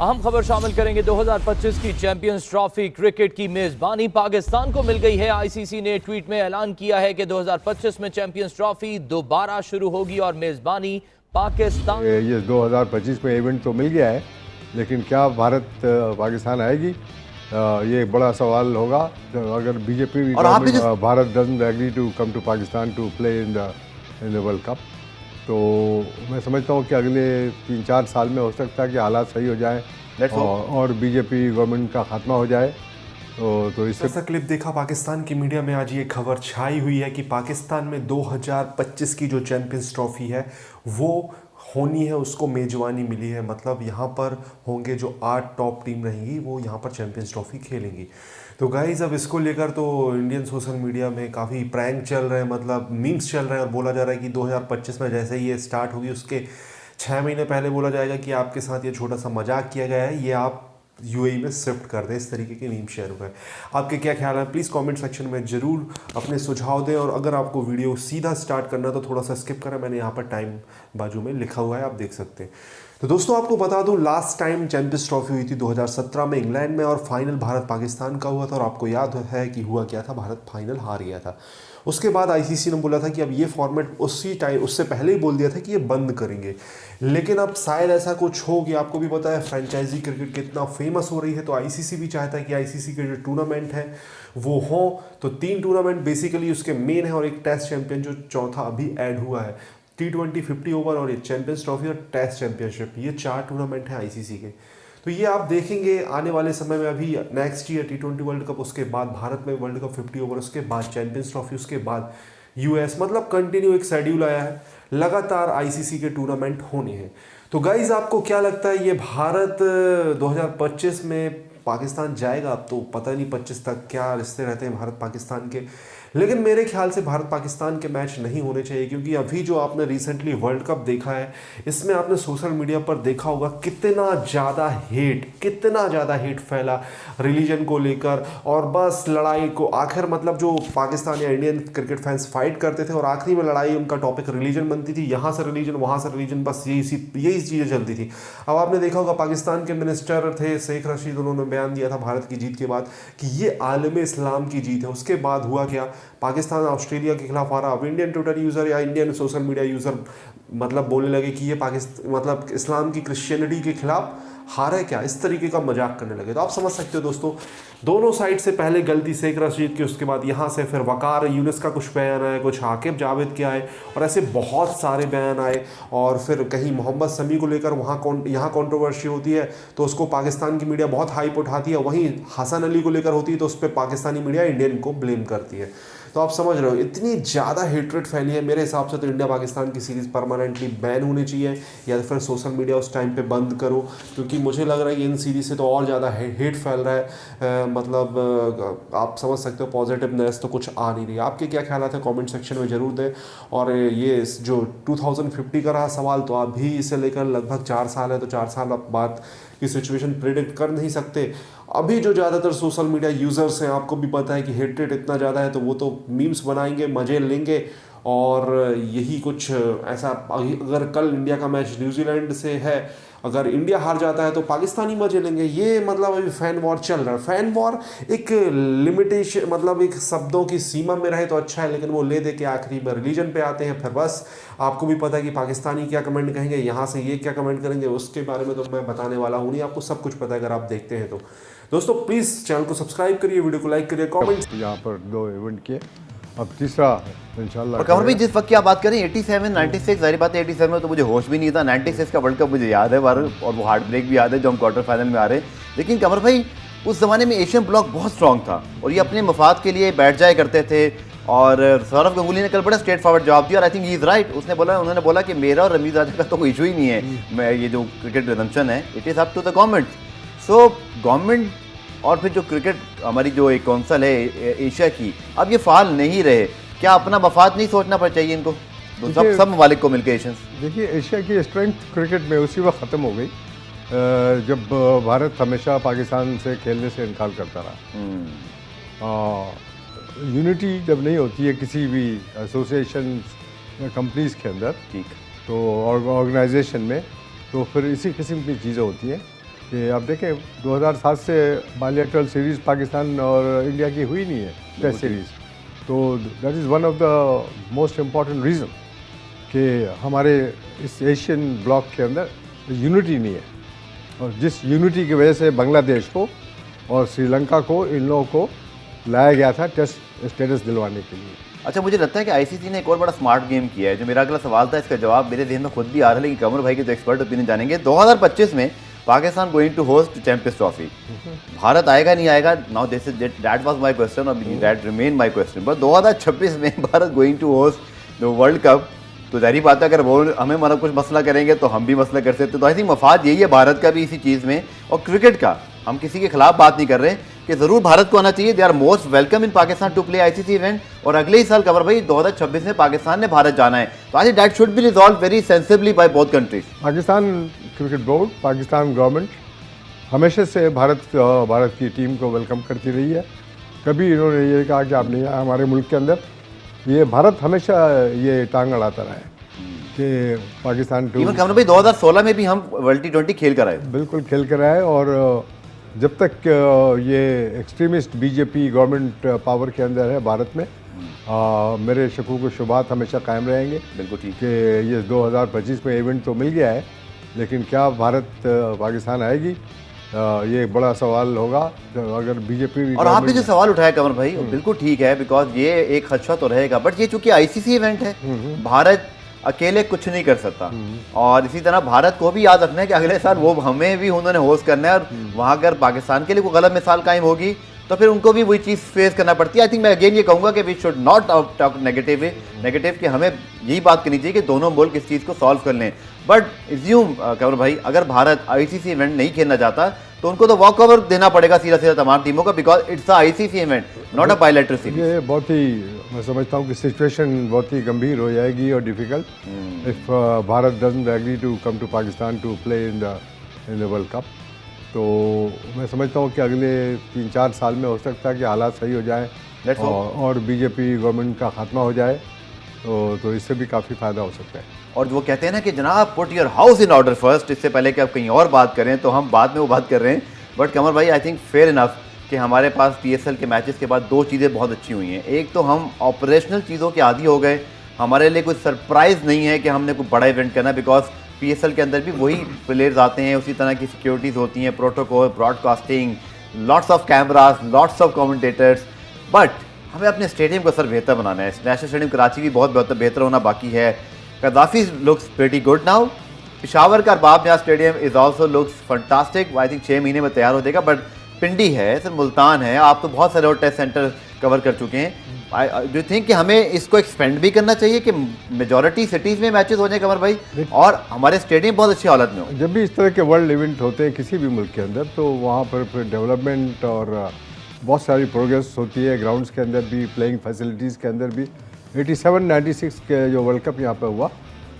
अहम खबर शामिल करेंगे। 2025 की चैंपियंस ट्रॉफी क्रिकेट की मेजबानी पाकिस्तान को मिल गई है। आईसीसी ने ट्वीट में ऐलान किया है कि 2025 में चैंपियंस ट्रॉफी दोबारा शुरू होगी और मेजबानी पाकिस्तान। ये 2025 में इवेंट तो मिल गया है, लेकिन क्या भारत पाकिस्तान आएगी, ये एक बड़ा सवाल होगा। अगर BJP Bharat doesn't agree to come to Pakistan to play in the world cup, तो मैं समझता हूँ कि अगले 3-4 साल में हो सकता है कि हालात सही हो जाएं और बीजेपी गवर्नमेंट का खात्मा हो जाए। तो इससे ऐसा क्लिप देखा पाकिस्तान की मीडिया में, आज ये खबर छाई हुई है कि पाकिस्तान में 2025 की जो चैंपियंस ट्रॉफी है वो होनी है, उसको मेजबानी मिली है। मतलब यहाँ पर होंगे जो 8 टॉप टीम रहेंगी वो यहाँ पर चैंपियंस ट्रॉफी खेलेंगी। तो गाइज अब इसको लेकर तो इंडियन सोशल मीडिया में काफ़ी प्रैंक चल रहे हैं, मतलब मीम्स चल रहे हैं और बोला जा रहा है कि 2025 में जैसे ही ये स्टार्ट होगी उसके 6 महीने पहले बोला जाएगा कि आपके साथ ये छोटा सा मजाक किया गया है, ये आप यूएई में शिफ्ट कर दें। इस तरीके के मीम शेयर हुए हैं। आपके क्या ख्याल है, प्लीज़ कमेंट सेक्शन में ज़रूर अपने सुझाव दें। और अगर आपको वीडियो सीधा स्टार्ट करना है तो थोड़ा सा स्किप करें, मैंने यहाँ पर टाइम बाजू में लिखा हुआ है, आप देख सकते हैं। तो दोस्तों आपको बता दूं, लास्ट टाइम चैंपियंस ट्रॉफी हुई थी 2017 में इंग्लैंड में और फाइनल भारत पाकिस्तान का हुआ था। और आपको याद है कि हुआ क्या था, भारत फाइनल हार गया था। उसके बाद आईसीसी ने बोला था कि अब ये फॉर्मेट उससे पहले ही बोल दिया था कि ये बंद करेंगे। लेकिन अब शायद ऐसा कुछ हो कि आपको भी पता है फ्रेंचाइजी क्रिकेट कितना फेमस हो रही है, तो आईसीसी भी चाहता है कि आईसीसी के जो टूर्नामेंट है वो हो। तो 3 टूर्नामेंट बेसिकली उसके मेन है और एक टेस्ट चैंपियन जो चौथा अभी ऐड हुआ है। T20 50 ओवर और ये चैंपियंस ट्रॉफी और टेस्ट चैंपियनशिप, ये 4 टूर्नामेंट हैं आईसीसी के। तो ये आप देखेंगे आने वाले समय में, अभी next year T20 world cup, उसके बाद भारत में वर्ल्ड कप 50 ओवर, उसके बाद चैंपियंस ट्रॉफी, उसके बाद यूएस, मतलब कंटिन्यू एक शेड्यूल आया है, लगातार आईसीसी के टूर्नामेंट होने हैं। तो गाइज आपको क्या लगता है, ये भारत 2025 में पाकिस्तान जाएगा? अब तो पता नहीं 25 तक क्या रिश्ते रहते हैं भारत पाकिस्तान के, लेकिन मेरे ख्याल से भारत पाकिस्तान के मैच नहीं होने चाहिए। क्योंकि अभी जो आपने रिसेंटली वर्ल्ड कप देखा है, इसमें आपने सोशल मीडिया पर देखा होगा कितना ज़्यादा हेट फैला रिलीजन को लेकर, और बस लड़ाई को आखिर, मतलब जो पाकिस्तान या इंडियन क्रिकेट फैंस फाइट करते थे और आखिरी में लड़ाई उनका टॉपिक रिलीजन बनती थी, यहाँ से रिलीजन वहाँ से रिलीजन, बस यही चीज़ें चलती थी। अब आपने देखा होगा पाकिस्तान के मिनिस्टर थे शेख रशीद, उन्होंने बयान दिया था भारत की जीत के बाद कि ये आलम इस्लाम की जीत है। उसके बाद हुआ क्या, पाकिस्तान ऑस्ट्रेलिया के खिलाफ हारा। अब इंडियन ट्विटर यूज़र या इंडियन सोशल मीडिया यूज़र मतलब बोलने लगे कि ये पाकिस्तान मतलब इस्लाम की क्रिश्चियनिटी के खिलाफ हारा है क्या, इस तरीके का मजाक करने लगे। तो आप समझ सकते हो दोस्तों, दोनों साइड से पहले गलती शेख रशीद की, उसके बाद यहाँ से फिर वकार यूनिस का कुछ बयान आया, कुछ हाकिब जावेद के आए, और ऐसे बहुत सारे बयान आए। और फिर कहीं मोहम्मद शमी को लेकर यहाँ कंट्रोवर्सी होती है तो उसको पाकिस्तान की मीडिया बहुत हाइप उठाती है, वहीं हसन अली को लेकर होती है तो उस पर पाकिस्तानी मीडिया इंडियन को ब्लेम करती है। तो आप समझ रहे हो इतनी ज़्यादा हेट्रेड फैली है। मेरे हिसाब से तो इंडिया पाकिस्तान की सीरीज़ परमानेंटली बैन होनी चाहिए, या फिर सोशल मीडिया उस टाइम पे बंद करो, क्योंकि मुझे लग रहा है कि इन सीरीज़ से तो और ज़्यादा हेट फैल रहा है। मतलब आप समझ सकते हो पॉजिटिवनेस तो कुछ आ नहीं रही। आपके क्या ख्याल है कमेंट सेक्शन में ज़रूर दें। और ये जो 2050 का रहा सवाल, तो अभी इसे लेकर लगभग 4 साल है, तो 4 साल बाद की सिचुएशन प्रिडिक्ट कर नहीं सकते। अभी जो ज़्यादातर सोशल मीडिया यूज़र्स हैं, आपको भी पता है कि हेट्रेड इतना ज़्यादा है, तो वो तो मीम्स बनाएंगे, मज़े लेंगे, और यही कुछ ऐसा। अगर कल इंडिया का मैच न्यूजीलैंड से है, अगर इंडिया हार जाता है तो पाकिस्तानी मजे लेंगे। ये मतलब अभी फैन वॉर चल रहा है। फैन वॉर एक लिमिटेशन, मतलब एक शब्दों की सीमा में रहे तो अच्छा है, लेकिन वो ले दे के आखिरी में रिलीजन पे आते हैं। फिर बस आपको भी पता है कि पाकिस्तानी क्या कमेंट कहेंगे, यहाँ से ये क्या कमेंट करेंगे, उसके बारे में तो मैं बताने वाला हूँ नहीं, आपको सब कुछ पता है अगर आप देखते हैं तो। दोस्तों प्लीज़ चैनल को सब्सक्राइब करिए, वीडियो को लाइक करिए, कॉमेंट। यहाँ पर 2 इवेंट किए, अब तीसरा इंशाल्लाह। और कमर भाई जिस वक्त की आप बात करें 87, 96, जाहिर बात है 87 में तो मुझे होश भी नहीं था। 96 का वर्ल्ड कप मुझे याद है और वो हार्ट ब्रेक भी याद है जो हम क्वार्टर फाइनल में आ रहे। लेकिन कमर भाई उस ज़माने में एशियन ब्लॉक बहुत स्ट्रॉन्ग था और ये अपने मफाद के लिए बैठ जाया करते थे। और सौरव गंगुली ने कल बड़ा स्ट्रेट फॉरवर्ड जवाब दिया और I think he is right. उन्होंने बोला कि मेरा और रमीज राजा का तो कोई इशू ही नहीं है, मैं ये जो क्रिकेट रिजम्पशन है it is up to the government. So government और फिर जो क्रिकेट हमारी जो एक कौंसल है एशिया की, अब ये फाल नहीं रहे, क्या अपना मफाद नहीं सोचना पड़ चाहिए इनको सब ममालिक को मिलकर? एशियंस देखिए, एशिया की स्ट्रेंथ क्रिकेट में उसी वक्त ख़त्म हो गई जब भारत हमेशा पाकिस्तान से खेलने से इनकार करता रहा। यूनिटी जब नहीं होती है किसी भी एसोसिएशन कंपनीज के अंदर, ठीक, तो ऑर्गेनाइजेशन में, तो फिर इसी किस्म की चीज़ें होती हैं। कि आप देखें 2007 से बायलैटरल सीरीज़ पाकिस्तान और इंडिया की हुई नहीं है, टेस्ट सीरीज़। तो that is one of the most important reason कि हमारे इस एशियन ब्लॉक के अंदर यूनिटी नहीं है, और जिस यूनिटी की वजह से बांग्लादेश को और श्रीलंका को, इन लोगों को लाया गया था टेस्ट स्टेटस दिलवाने के लिए। अच्छा, मुझे लगता है कि आईसीसी ने एक और बड़ा स्मार्ट गेम किया है। जो मेरा अगला सवाल था, इसका जवाब मेरे ज़हन में खुद भी आ रहा है, लेकिन कमर भाई के तो एक्सपर्ट ओपिनियन जानेंगे। 2025 में Pakistan going to host champions trophy. Bharat आएगा नहीं आएगा, now this is that was my question और that remain my question. But 2026 में Bharat going to host the world cup, तो जाहिर बात है अगर वो हमें मतलब कुछ मसला करेंगे तो हम भी मसला कर सकते। तो आई थिंक मफाद यही है भारत का भी इसी चीज़ में, और क्रिकेट का हम किसी के खिलाफ बात नहीं कर रहे कि ज़रूर भारत को आना चाहिए। They are most welcome in Pakistan to play ICC event, और अगले ही साल कमर भाई 2026 में पाकिस्तान ने भारत जाना है। तो I think that should be resolve very sensibly by both countries. Pakistan cricket board, Pakistan government हमेशा से भारत की टीम को वेलकम करती रही है। कभी इन्होंने ये कहा कि आप नहीं आए हमारे मुल्क के अंदर, ये भारत हमेशा ये टांग अड़ाता रहा है कि पाकिस्तान इवन कमर भाई 2016 में भी हम वर्ल्ड T20 खेल कर आए, बिल्कुल खेल कर आए। और जब तक ये एक्सट्रीमिस्ट बीजेपी गवर्नमेंट पावर के अंदर है भारत में, मेरे शकूक व शुबात हमेशा कायम रहेंगे। बिल्कुल ठीक कि ये 2025 में इवेंट तो मिल गया है, लेकिन क्या भारत पाकिस्तान आएगी, ये एक बड़ा सवाल होगा अगर बीजेपी। और आपने जो सवाल उठाया कमर भाई बिल्कुल ठीक है, बिकॉज ये एक खदशा तो रहेगा, बट ये चूंकि आईसीसी इवेंट है, भारत अकेले कुछ नहीं कर सकता। और इसी तरह भारत को भी याद रखना है कि अगले साल वो हमें भी उन्होंने होस्ट करना है, और वहाँ अगर पाकिस्तान के लिए कोई गलत मिसाल कायम होगी तो फिर उनको भी वही चीज़ फेस करना पड़ती है। आई थिंक मैं अगेन ये कहूँगा कि we should not talk negative कि हमें यही बात करनी चाहिए कि दोनों मुल्क इस चीज़ को सॉल्व कर लें। बट एज्यूम कमर भाई, अगर भारत आईसीसी इवेंट नहीं खेलना चाहता तो उनको तो वॉक ओवर देना पड़ेगा सीधा तमाम टीमों का, because it's a ICC event not a bilateral series. ये बहुत ही, मैं समझता हूँ कि सिचुएशन बहुत ही गंभीर हो जाएगी और difficult if Bharat doesn't agree to come to Pakistan to play in the world cup. तो मैं समझता हूँ कि अगले 3-4 साल में हो सकता है कि हालात सही हो जाए और बीजेपी गवर्नमेंट का खात्मा हो जाए, तो इससे भी काफ़ी फ़ायदा हो सकता है। और जो कहते हैं ना कि जनाब put your house in order first, इससे पहले कि आप कहीं और बात करें तो हम बाद में वो बात कर रहे हैं। बट कमर भाई आई थिंक फेयर इनफ कि हमारे पास पीएसएल के मैचेस के बाद 2 चीज़ें बहुत अच्छी हुई हैं। एक तो हम ऑपरेशनल चीज़ों के आदी हो गए, हमारे लिए कोई सरप्राइज़ नहीं है कि हमने कोई बड़ा इवेंट करना, बिकॉज पीएसएल के अंदर भी वही प्लेयर्स आते हैं, उसी तरह की सिक्योरिटीज़ होती हैं, protocol, broadcasting, lots of cameras, lots of commentators. But हमें अपने स्टेडियम को सर बेहतर बनाना है। नेशनल स्टेडियम कराची भी बहुत बेहतर होना बाकी है। Gaddafi looks pretty good now. Peshawar का Arbab Niaz stadium is also looks fantastic. I think 6 महीने में तैयार हो जाएगा। बट पिंडी है, सर मुल्तान है, आप तो बहुत सारे और टेस्ट सेंटर कवर कर चुके हैं। डू थिंक कि हमें इसको एक्सपेंड भी करना चाहिए कि मेजॉरिटी सिटीज़ में मैचेस हो जाए कमर भाई, और हमारे स्टेडियम बहुत अच्छी हालत में हो? जब भी इस तरह के वर्ल्ड इवेंट होते हैं किसी भी मुल्क के अंदर, तो वहाँ पर फिर डेवलपमेंट और बहुत सारी प्रोग्रेस होती है, ग्राउंड्स के अंदर भी, प्लेइंग फैसिलिटीज़ के अंदर भी। 87-96 के जो वर्ल्ड कप यहाँ पे हुआ,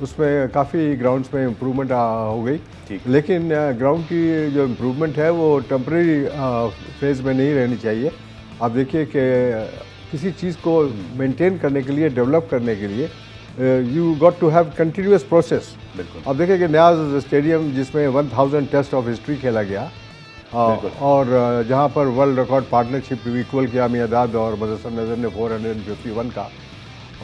उसमें काफ़ी ग्राउंड्स में इम्प्रूवमेंट हो गई। लेकिन ग्राउंड की जो इम्प्रूवमेंट है वो टेम्परेरी फेज़ में नहीं रहनी चाहिए। आप देखिए कि किसी चीज़ को मेंटेन करने के लिए, डेवलप करने के लिए you got to have continuous process. अब देखिए कि न्याज स्टेडियम जिसमें 1000 टेस्ट ऑफ हिस्ट्री खेला गया, और जहाँ पर वर्ल्ड रिकॉर्ड पार्टनरशिप इक्वल किया मियादाद और मदरसा नज़र ने 451 का,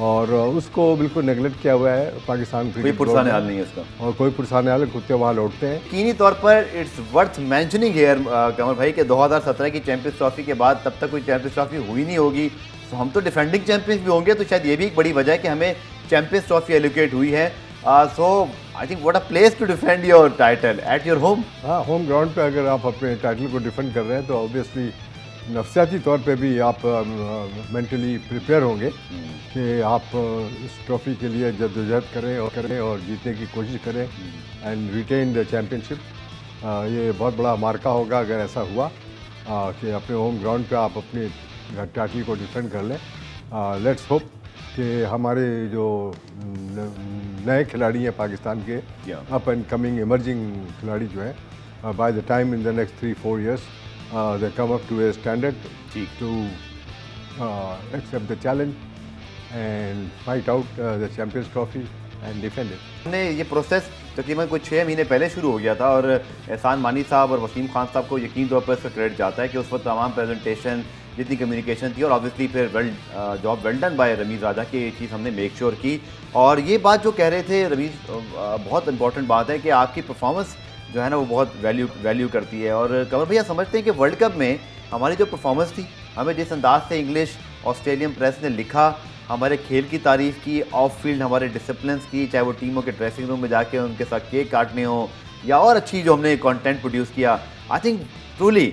और उसको बिल्कुल नेगलेक्ट किया हुआ है पाकिस्तान। कोई पुरसाने हाल नहीं है उसका, और कोई पुरसाने हाल, कुत्ते वहाँ लौटते हैं। यकीनी तौर पर इट्स वर्थ मेंशनिंग हियर कमर भाई कि 2017 की चैंपियंस ट्रॉफी के बाद तब तक कोई चैंपियंस ट्रॉफी हुई नहीं होगी। तो हम तो डिफेंडिंग चैंपियंस भी होंगे, तो शायद ये भी एक बड़ी वजह है कि हमें चैंपियंस ट्रॉफी एलोकेट हुई है। So I think what a place to defend your title at your home. हाँ, होम ग्राउंड पे अगर आप अपने टाइटल को डिफेंड कर रहे हैं तो ऑब्वियसली नफसियाती तौर पे भी आप मेंटली प्रिपेयर होंगे कि आप इस ट्रॉफी के लिए जद्दोजहद करें और जीतने की कोशिश करें एंड रिटेन द चैम्पियनशिप। ये बहुत बड़ा मार्का होगा अगर ऐसा हुआ कि अपने होम ग्राउंड पे आप अपने टाइटल को डिफेंड कर लें। लेट्स होप कि हमारे जो नए खिलाड़ी हैं पाकिस्तान के, अप एंड कमिंग इमर्जिंग खिलाड़ी जो हैं, by the time in the next 3-4 years they come up to a standard to accept the challenge and fight out the Champions Trophy and defend it. हमने ये प्रोसेस तकरीबन कुछ 6 महीने पहले शुरू हो गया था और एहसान मानी साहब और वसीम खान साहब को यकीन तौर पर इसका क्रेडिट जाता है कि उस वक्त तमाम प्रेजेंटेशन जितनी कम्युनिकेशन थी और ऑब्वियसली फिर job well done by Rameez Raja की ये चीज़ हमने मेक श्योर की। और ये बात जो कह रहे थे रमीज़, बहुत इंपॉर्टेंट बात है कि आपकी परफॉर्मेंस जो है ना वो बहुत वैल्यू करती है। और कमर भैया समझते हैं कि वर्ल्ड कप में हमारी जो परफॉर्मेंस थी, हमें जिस अंदाज से इंग्लिश ऑस्ट्रेलियन प्रेस ने लिखा, हमारे खेल की तारीफ़ की, ऑफ फील्ड हमारे डिसिप्लिन की, चाहे वो टीमों के ड्रेसिंग रूम में जाके उनके साथ केक काटने हो या और अच्छी जो हमने कंटेंट प्रोड्यूस किया, I think truly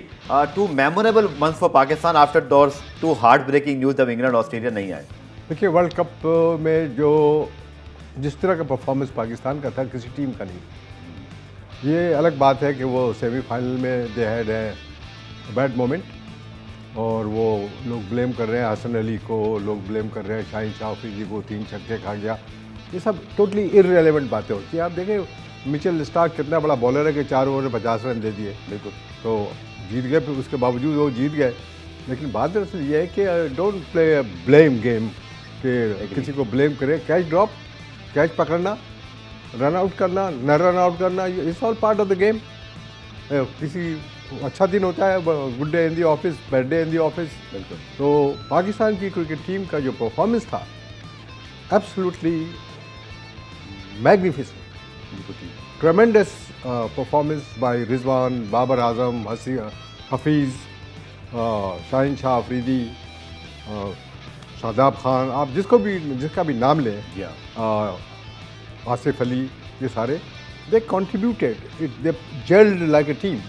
2 memorable months for Pakistan after those 2 heart breaking news जब इंग्लैंड ऑस्ट्रेलिया नहीं आए। देखिए, वर्ल्ड कप में जो जिस तरह का परफॉर्मेंस पाकिस्तान का था, किसी टीम का नहीं। ये अलग बात है कि वो सेमीफाइनल में they had a bad moment और वो लोग ब्लेम कर रहे हैं हसन अली को, लोग ब्लेम कर रहे हैं शाहिन शाह अफरीदी को, 3 छक्के खा गया। ये सब टोटली इररिलेवेंट बातें होती हैं। आप देखें मिचेल स्टार्क कितना बड़ा बॉलर है कि 4 ओवर में 50 रन दे दिए, बिल्कुल तो जीत गए। फिर उसके बावजूद वो जीत गए। लेकिन बात दरअसल ये है कि डोंट प्ले ब्लेम गेम कि किसी को ब्लेम करे। कैच ड्रॉप, कैच पकड़ना, रन आउट करना, न रन आउट करना, it's all part of the game. किसी अच्छा दिन होता है, good day in the office, bad day in the office. बिल्कुल। तो पाकिस्तान की क्रिकेट टीम का जो परफॉर्मेंस था absolutely magnificent, tremendous performance by Rizwan, Babar Azam, Hafeez, Shaheen Shah Afridi, Shadab Khan, आप जिसका भी नाम लें, आसिफ अली, ये सारे they contributed, they gelled like a team.